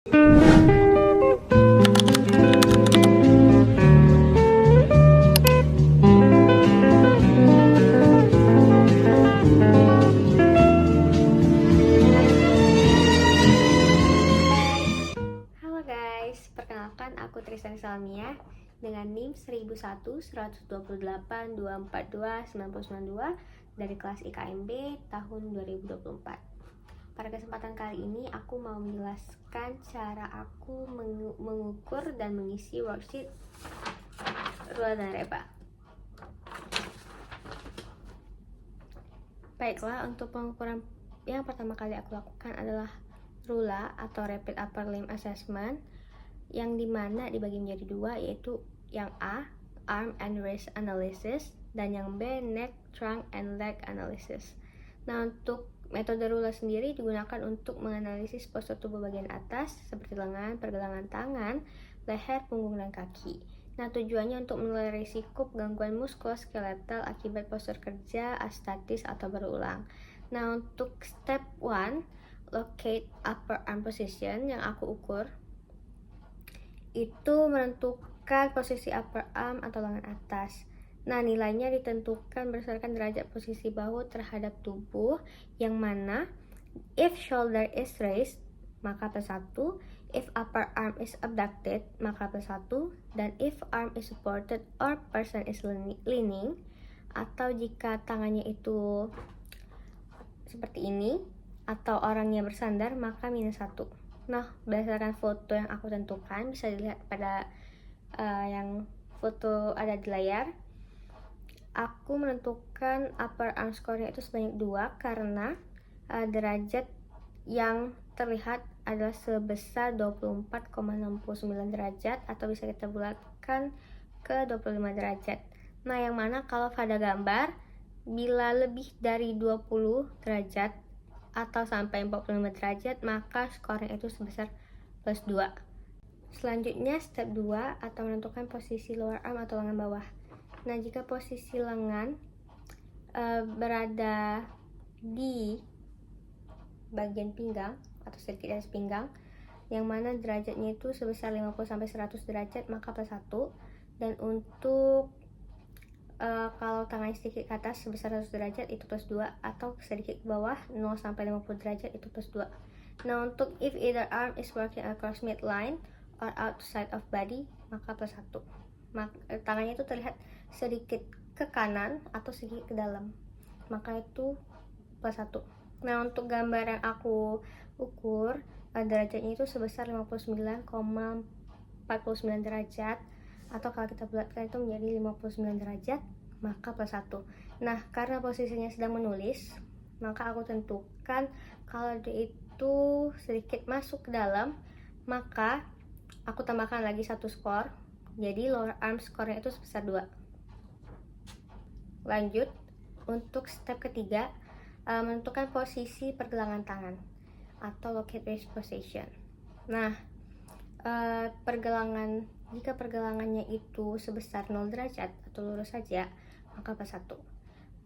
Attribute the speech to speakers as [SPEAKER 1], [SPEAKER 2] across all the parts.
[SPEAKER 1] Halo guys, perkenalkan aku Tristan Salmia dengan NIM 1001 128 242 9092 dari kelas IKMB tahun 2024. Pada kesempatan kali ini aku mau menjelaskan cara aku mengukur dan mengisi worksheet Rula dan Reba. Baiklah, untuk pengukuran yang pertama kali aku lakukan adalah Rula atau Rapid Upper Limb Assessment, yang dimana dibagi menjadi dua, yaitu yang A, Arm and Wrist Analysis, dan yang B, Neck, Trunk, and Leg Analysis. Nah, untuk metode Rula sendiri digunakan untuk menganalisis postur tubuh bagian atas seperti lengan, pergelangan tangan, leher, punggung, dan kaki. Nah, tujuannya untuk menilai risiko gangguan muskuloskeletal akibat postur kerja astatis atau berulang. Nah, untuk step 1, locate upper arm position, yang aku ukur itu menentukan posisi upper arm atau lengan atas. Nah, nilainya ditentukan berdasarkan derajat posisi bahu terhadap tubuh, yang mana if shoulder is raised maka plus 1, if upper arm is abducted maka plus 1, dan if arm is supported or person is leaning, atau jika tangannya itu seperti ini atau orangnya bersandar maka minus 1. Nah, berdasarkan foto yang aku tentukan, bisa dilihat pada yang foto ada di layar, aku menentukan upper arm score-nya itu sebanyak 2 karena derajat yang terlihat adalah sebesar 24,69 derajat, atau bisa kita bulatkan ke 25 derajat. Nah, yang mana kalau pada gambar, bila lebih dari 20 derajat atau sampai 45 derajat, maka skornya itu sebesar plus 2. Selanjutnya step 2 atau menentukan posisi lower arm atau lengan bawah. Nah, jika posisi lengan berada di bagian pinggang atau sedikit di atas pinggang, yang mana derajatnya itu sebesar 50-100 derajat, maka plus 1. Dan untuk kalau tangannya sedikit ke atas sebesar 100 derajat itu plus 2, atau sedikit ke bawah 0-50 derajat itu plus 2. Nah, untuk if either arm is working across midline or outside of body maka plus 1. Tangannya itu terlihat sedikit ke kanan atau sedikit ke dalam, maka itu plus 1. Nah, untuk gambar yang aku ukur, derajatnya itu sebesar 59,49 derajat, atau kalau kita bulatkan itu menjadi 59 derajat, maka plus 1. Nah, karena posisinya sedang menulis, maka aku tentukan kalau dia itu sedikit masuk ke dalam, maka aku tambahkan lagi 1 skor, jadi lower arm skornya itu sebesar 2. Lanjut, untuk step ketiga, menentukan posisi pergelangan tangan atau locate wrist position. Nah, jika pergelangannya itu sebesar 0 derajat atau lurus saja, maka plus 1.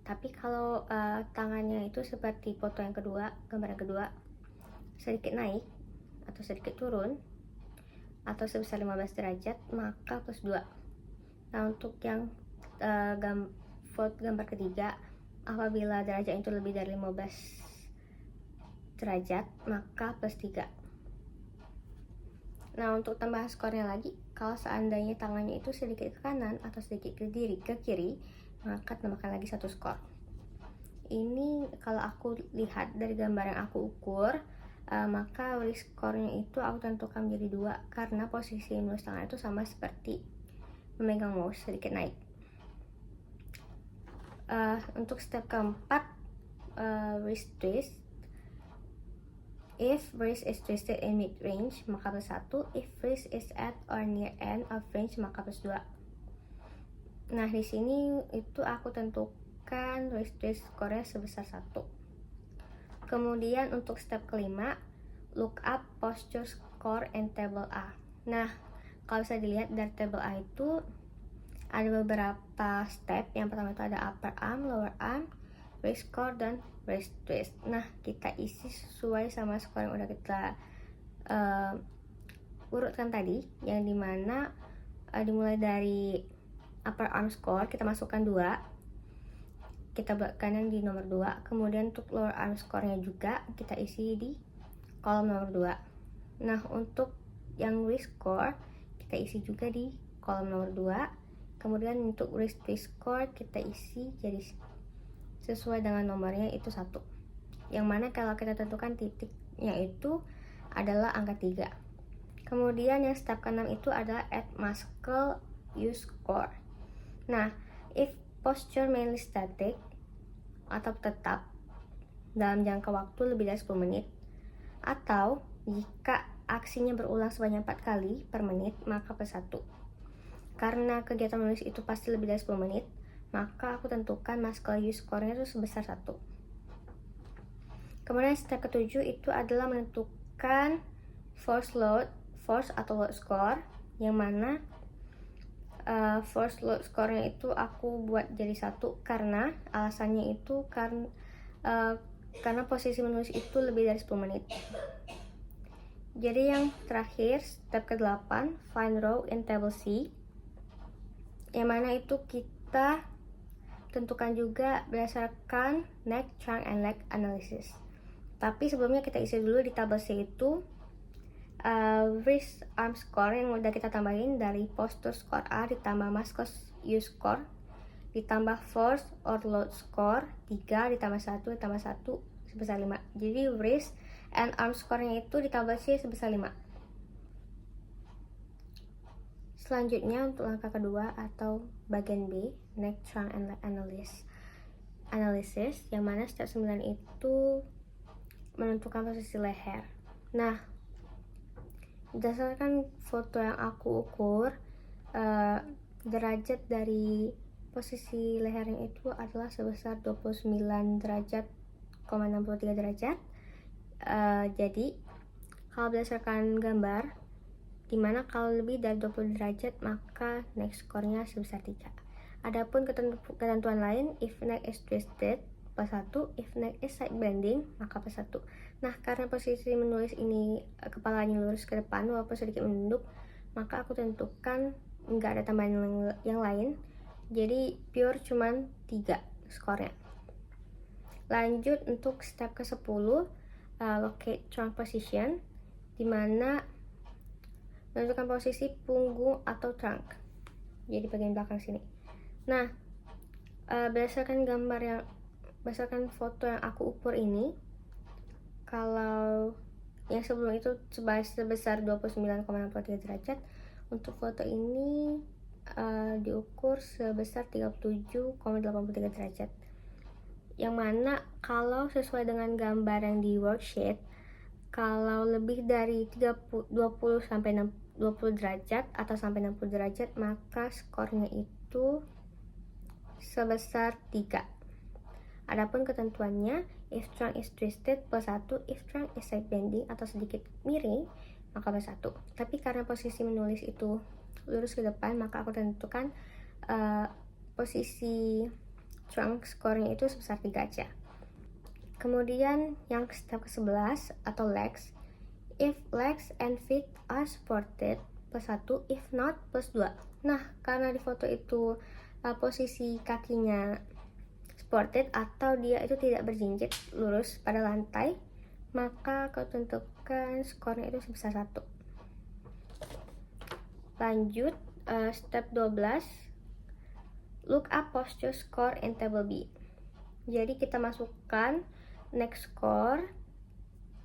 [SPEAKER 1] Tapi kalau tangannya itu seperti foto yang kedua, gambar yang kedua, sedikit naik atau sedikit turun atau sebesar 15 derajat, maka plus 2. Nah, untuk yang gambar ketiga, apabila derajat itu lebih dari 15 derajat, maka plus 3. Nah, untuk tambahan skornya lagi, kalau seandainya tangannya itu sedikit ke kanan atau sedikit ke kiri, maka tambahkan lagi 1 skor. Ini kalau aku lihat dari gambar yang aku ukur, maka wrist skornya itu aku tentukan menjadi 2 karena posisi menulis tangan itu sama seperti memegang mouse, sedikit naik. Untuk step keempat, wrist twist. If wrist is twisted in mid-range, maka plus 1. If wrist is at or near end of range, maka plus 2. Nah, di sini itu aku tentukan wrist twist skornya sebesar 1. Kemudian untuk step kelima, look up posture score and table A. Nah, kalau bisa dilihat dari table A itu ada beberapa step. Yang pertama itu ada upper arm, lower arm, wrist score, dan wrist twist. Nah, kita isi sesuai sama skor yang udah kita urutkan tadi, yang dimana dimulai dari upper arm score kita masukkan 2, kita buatkan yang di nomor 2. Kemudian untuk lower arm score-nya juga kita isi di kolom nomor 2. Nah, untuk yang wrist score kita isi juga di kolom nomor 2. Kemudian untuk wrist twist score kita isi jadi sesuai dengan nomornya itu 1. Yang mana kalau kita tentukan titiknya itu adalah angka 3. Kemudian yang step ke-6 itu adalah add muscle use score. Nah, if posture mainly static atau tetap dalam jangka waktu lebih dari 10 menit, atau jika aksinya berulang sebanyak 4 kali per menit, maka plus 1. Karena kegiatan menulis itu pasti lebih dari 10 menit, maka aku tentukan muscle use score-nya itu sebesar 1. Kemudian step ke-7 itu adalah menentukan force atau load score, yang mana force load score-nya itu aku buat jadi 1 karena alasannya itu karena posisi menulis itu lebih dari 10 menit. Jadi yang terakhir, step ke-8, find row in table C, yang mana itu kita tentukan juga berdasarkan neck, trunk, and leg analysis. Tapi sebelumnya kita isi dulu di tabel C itu wrist arm score yang udah kita tambahin dari posture score A ditambah muscle use score ditambah force or load score 3 ditambah 1 ditambah 1 sebesar 5. Jadi wrist and arm score-nya itu di tabel C sebesar 5. Selanjutnya untuk langkah kedua atau bagian B, neck, trunk, and leg analysis, yang mana step 9 itu menentukan posisi leher. Nah, berdasarkan foto yang aku ukur, derajat dari posisi lehernya itu adalah sebesar 29 derajat, 63 derajat. Jadi kalau berdasarkan gambar, dimana kalau lebih dari 20 derajat maka neck score-nya sebesar 3. Adapun ketentuan lain, if neck is twisted plus 1, if neck is side bending maka plus 1. Nah, karena posisi menulis ini kepalanya lurus ke depan walaupun sedikit menunduk, maka aku tentukan nggak ada tambahan yang lain, jadi pure cuman 3 skornya. Lanjut untuk step ke-10, locate trunk position, dimana menentukan posisi punggung atau trunk, jadi bagian belakang sini. Nah, berdasarkan foto yang aku ukur ini, kalau yang sebelum itu sebesar 29,63 derajat, untuk foto ini diukur sebesar 37,83 derajat. Yang mana kalau sesuai dengan gambar yang di worksheet, kalau lebih dari 20 sampai 20 derajat atau sampai 60 derajat maka skornya itu sebesar 3. Adapun ketentuannya, if trunk is twisted plus 1, if trunk is side bending atau sedikit miring maka plus 1. Tapi karena posisi menulis itu lurus ke depan, maka aku tentukan posisi trunk skornya itu sebesar 3 aja. Kemudian yang step ke-11 atau legs, if legs and feet are supported plus 1, if not plus 2. Nah, karena di foto itu posisi kakinya supported atau dia itu tidak berjinjit lurus pada lantai, maka kau tentukan skornya itu sebesar 1. Lanjut, step 12, look up posture score in table B. Jadi kita masukkan neck score,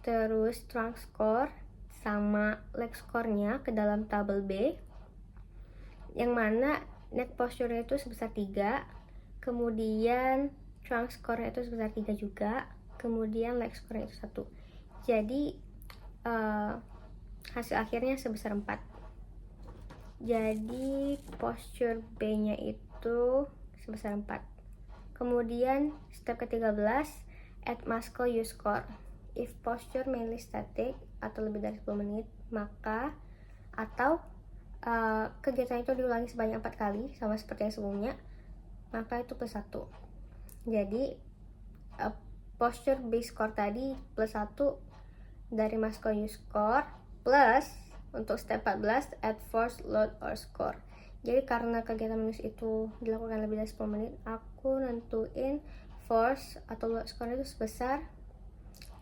[SPEAKER 1] terus trunk score, sama leg score-nya ke dalam tabel B, yang mana neck posture-nya itu sebesar 3, kemudian trunk score-nya itu sebesar 3 juga, kemudian leg score-nya itu 1. Jadi hasil akhirnya sebesar 4. Jadi posture B-nya itu sebesar 4. Kemudian step ke-13, add muscle use score. If posture mainly static atau lebih dari 10 menit, maka atau kegiatan itu diulangi sebanyak 4 kali sama seperti yang sebelumnya, maka itu plus 1. Jadi posture base score tadi plus 1 dari muscle use score plus untuk step 14, add force, load, or score. Jadi karena kegiatan menulis itu dilakukan lebih dari 10 menit, aku nentuin force atau load score itu sebesar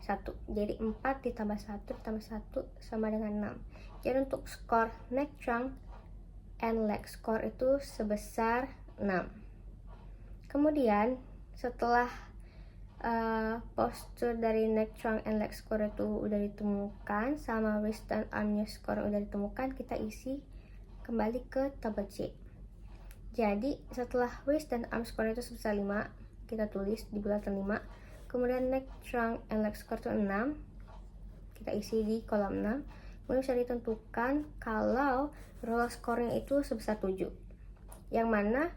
[SPEAKER 1] 1. Jadi 4 ditambah 1 ditambah 1 sama dengan 6. Jadi untuk skor neck, trunk, and leg score itu sebesar 6. Kemudian setelah postur dari neck, trunk, and leg score itu udah ditemukan, sama wrist dan armnya score udah ditemukan, kita isi kembali ke tabel C. Jadi setelah wrist dan arm score itu sebesar 5, kita tulis di bulatan 5. Kemudian neck, trunk, and leg score itu 6, kita isi di kolom 6. Kemudian bisa ditentukan kalau roll score-nya itu sebesar 7, yang mana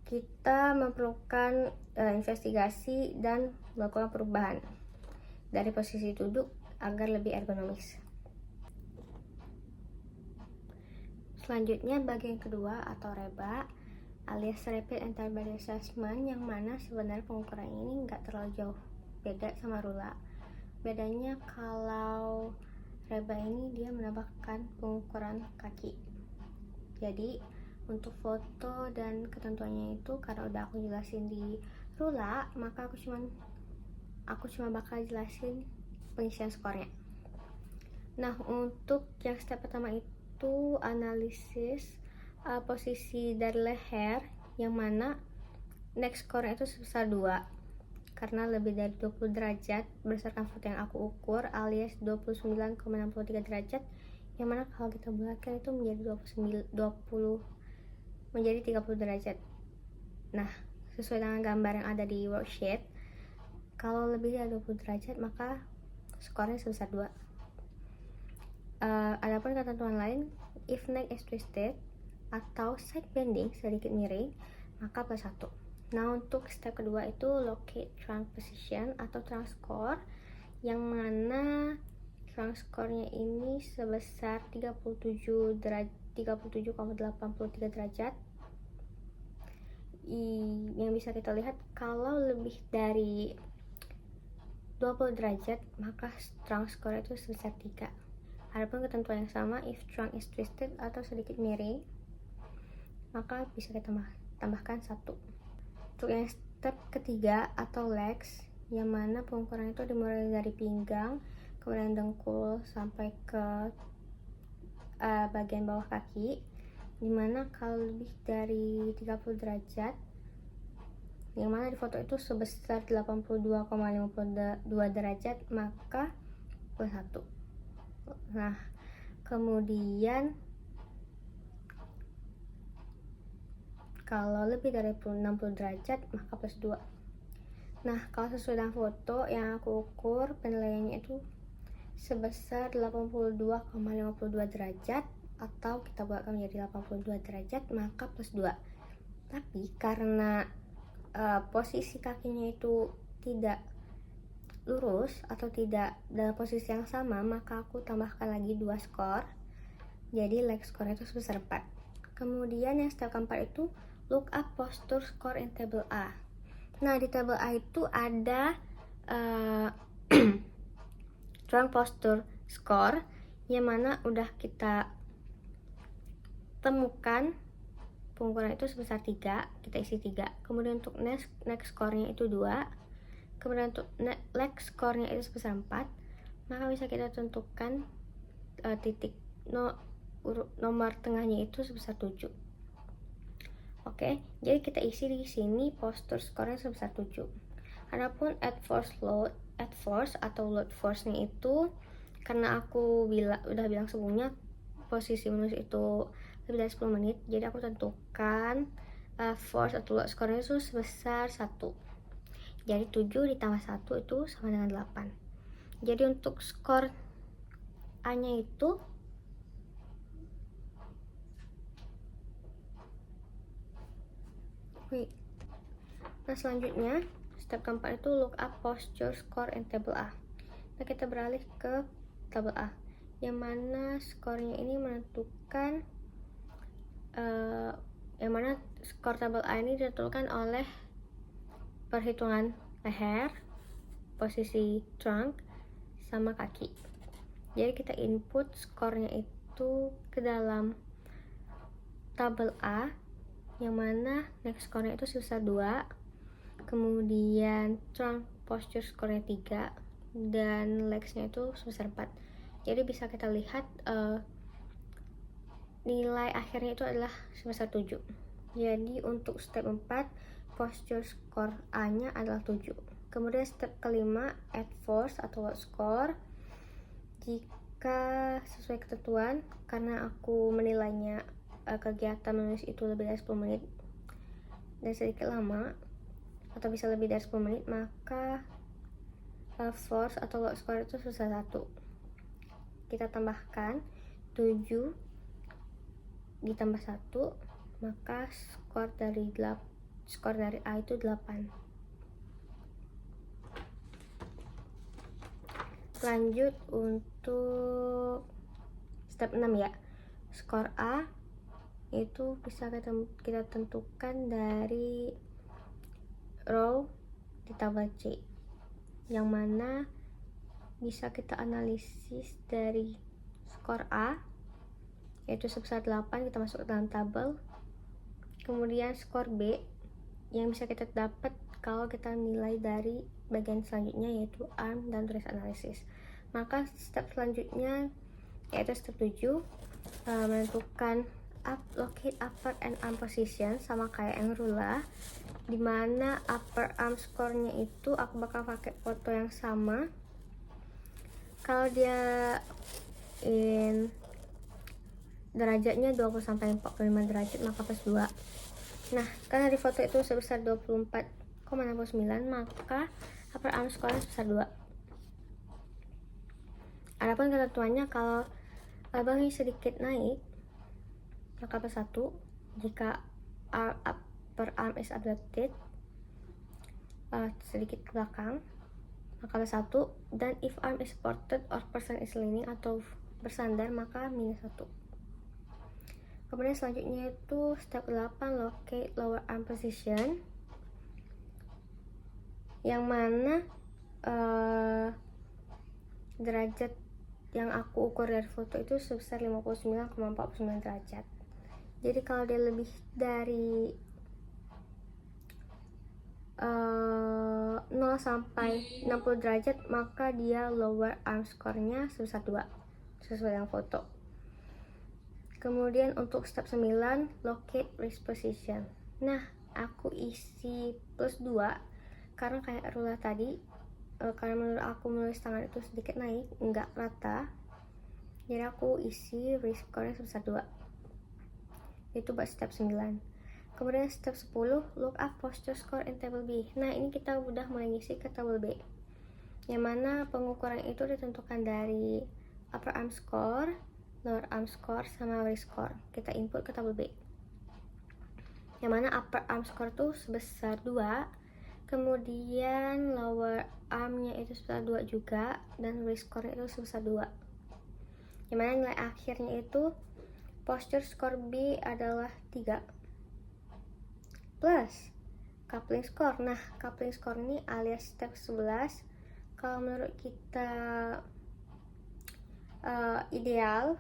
[SPEAKER 1] kita memerlukan investigasi dan melakukan perubahan dari posisi duduk agar lebih ergonomis. Selanjutnya bagian kedua atau reba alias rapid entire body assessment, yang mana sebenarnya pengukuran ini nggak terlalu jauh beda sama rula. Bedanya kalau reba ini dia menambahkan pengukuran kaki. Jadi untuk foto dan ketentuannya itu karena udah aku jelasin di rula, maka aku cuma bakal jelasin pengisian skornya. Nah, untuk yang step pertama itu analisis posisi dari leher, yang mana neck score itu sebesar 2 karena lebih dari 20 derajat berdasarkan foto yang aku ukur, alias 29,63 derajat, yang mana kalau kita bulatkan itu menjadi 30 derajat. Nah, sesuai dengan gambar yang ada di worksheet, kalau lebih dari 20 derajat maka skornya sebesar 2. Adapun ketentuan lain, if neck is twisted atau side bending sedikit miring, maka plus 1. Nah, untuk step kedua itu locate trunk position atau trunk score, yang mana trunk score-nya ini sebesar 37,83 derajat. Yang bisa kita lihat kalau lebih dari 20 derajat maka trunk score itu sebesar 3. Adapun ketentuan yang sama, if trunk is twisted atau sedikit miring, maka bisa kita tambahkan 1. Untuk yang step ketiga atau legs, yang mana pengukuran itu dimulai dari pinggang, kemudian dengkul sampai ke bagian bawah kaki, dimana kalau lebih dari 30 derajat, yang mana di foto itu sebesar 82,52 derajat, maka plus 1. Nah, kemudian kalau lebih dari 60 derajat maka plus 2. Nah, kalau sesuai dengan foto yang aku ukur, penilaiannya itu sebesar 82,52 derajat, atau kita buatkan menjadi 82 derajat maka plus 2. Tapi karena posisi kakinya itu tidak lurus atau tidak dalam posisi yang sama, maka aku tambahkan lagi 2 skor. Jadi leg score itu sebesar 4. Kemudian yang step keempat itu look up posture score in table A. Nah, di table A itu ada trunk posture score, yang mana udah kita temukan pengukuran itu sebesar 3, kita isi 3. Kemudian untuk neck score-nya itu 2. Kemudian untuk leg score-nya itu sebesar 4. Maka bisa kita tentukan titik nomor tengahnya itu sebesar 7. Oke, jadi kita isi di sini posture score-nya sebesar 7. Adapun add force atau load force-nya itu, karena aku udah bilang sebelumnya posisi menulis itu lebih dari 10 menit, jadi aku tentukan force atau load score-nya itu sebesar 1. Jadi 7 ditambah 1 itu sama dengan 8. Jadi untuk skor A-nya itu nah, selanjutnya step keempat itu look up posture score in table A. Nah, kita beralih ke tabel A, yang mana skornya ini menentukan yang mana skor tabel A ini ditentukan oleh perhitungan leher, posisi trunk, sama kaki. Jadi kita input skornya itu itu ke dalam tabel A, yang mana next score-nya itu sebesar 2, kemudian turn posture score-nya 3, dan legs-nya itu sebesar 4. Jadi bisa kita lihat nilai akhirnya itu adalah sebesar 7. Jadi untuk step 4, posture score A-nya adalah 7. Kemudian step kelima, add force atau load score. Jika sesuai ketentuan, karena aku menilainya kegiatan menulis itu lebih dari 10 menit dan sedikit lama, atau bisa lebih dari 10 menit, maka force atau load score itu sebesar 1. Kita tambahkan 7 ditambah 1, maka skor dari A itu 8. Lanjut untuk step 6 ya. Skor A itu bisa kita tentukan dari row di tabel C, yang mana bisa kita analisis dari skor A yaitu sebesar 8, kita masuk ke dalam tabel. Kemudian skor B yang bisa kita dapat kalau kita nilai dari bagian selanjutnya, yaitu arm dan trace analysis. Maka step selanjutnya yaitu step 7, menentukan locate upper and arm position, sama kayak yang rula, dimana upper arm score-nya itu aku bakal pakai foto yang sama. Kalau dia derajatnya 20-45 derajat, maka plus 2. Nah, karena di foto itu sebesar 24,69, maka upper arm score-nya sebesar 2. Adapun ketentuannya, kalau labangnya sedikit naik, maka plus 1. Jika upper arm is abducted, sedikit ke belakang, maka plus 1. Dan if arm is supported or person is leaning atau bersandar, maka minus 1. Kemudian selanjutnya itu step 8, locate lower arm position, yang mana derajat yang aku ukur dari foto itu sebesar 59,49 derajat. Jadi kalau dia lebih dari 0 sampai 60 derajat, maka dia lower arm score-nya sebesar 2, sesuai dengan foto. Kemudian untuk step 9, locate wrist position. Nah, aku isi plus 2 karena kayak rula tadi, karena menurut aku menulis tangan itu sedikit naik, enggak rata, jadi aku isi wrist score-nya sebesar 2. Itu buat step 9. Kemudian step 10, look up posture score in table B. Nah, ini kita udah mulai ngisi ke table B, yang mana pengukuran itu ditentukan dari upper arm score, lower arm score, sama wrist score. Kita input ke tabel B, yang mana upper arm score tuh sebesar 2, kemudian lower armnya itu sebesar 2 juga, dan wrist score itu sebesar 2, yang mana nilai akhirnya itu posture score B adalah 3 plus coupling score. Nah, coupling score ini alias step 11, kalau menurut kita ideal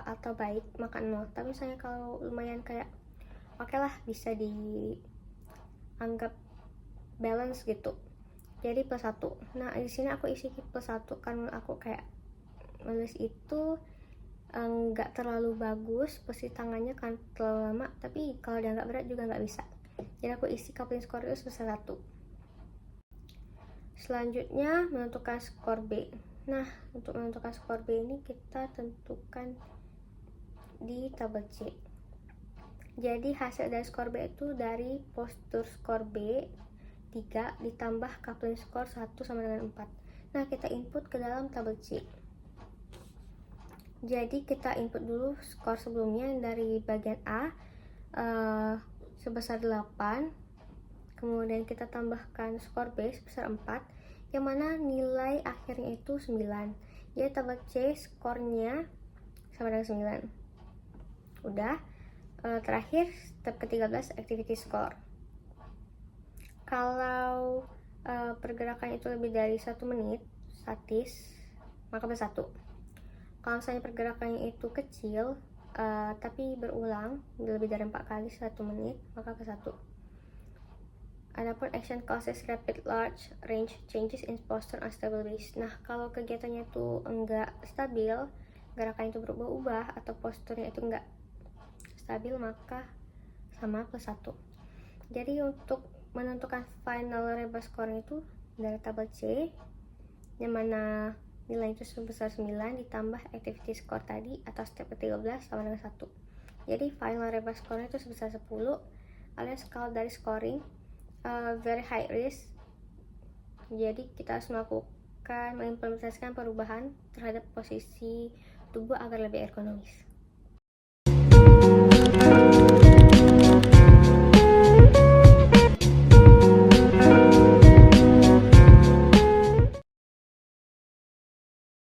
[SPEAKER 1] atau baik, maka 0. Tapi misalnya kalau lumayan kayak oke lah, bisa dianggap balance gitu, jadi plus 1. Nah, di sini aku isi plus 1 karena aku kayak nulis itu nggak terlalu bagus, posisi tangannya kan terlalu lama, tapi kalau dia nggak berat juga nggak bisa, jadi aku isi coupling score itu sebesar 1. Selanjutnya menentukan skor B. Nah, untuk menentukan skor B ini kita tentukan di tabel C. Jadi hasil dari skor B itu dari postur skor B 3 ditambah coupling score 1 sama dengan 4. Nah, kita input ke dalam tabel C. Jadi kita input dulu skor sebelumnya dari bagian A sebesar 8, kemudian kita tambahkan skor B sebesar 4, yang mana nilai akhirnya itu 9. Jadi tabel C skornya sama dengan 9. Udah. Terakhir step ke-13, activity score. Kalau pergerakan itu lebih dari 1 menit statis, maka plus 1. Kalau misalnya pergerakannya itu kecil tapi berulang lebih dari 4 kali 1 menit, maka ke 1. Adapun action causes rapid large range changes in posture unstable base. Nah, kalau kegiatannya itu enggak stabil, gerakan itu berubah-ubah atau posturnya itu enggak stabil, maka sama plus 1. Jadi untuk menentukan final rebel score itu dari tabel C, yang mana nilai itu sebesar 9 ditambah activity score tadi atau step ke-13 sama dengan 1. Jadi final rebel score itu sebesar 10, alias kalau dari scoring very high risk. Jadi kita harus mengimplementasikan perubahan terhadap posisi tubuh agar lebih ergonomis.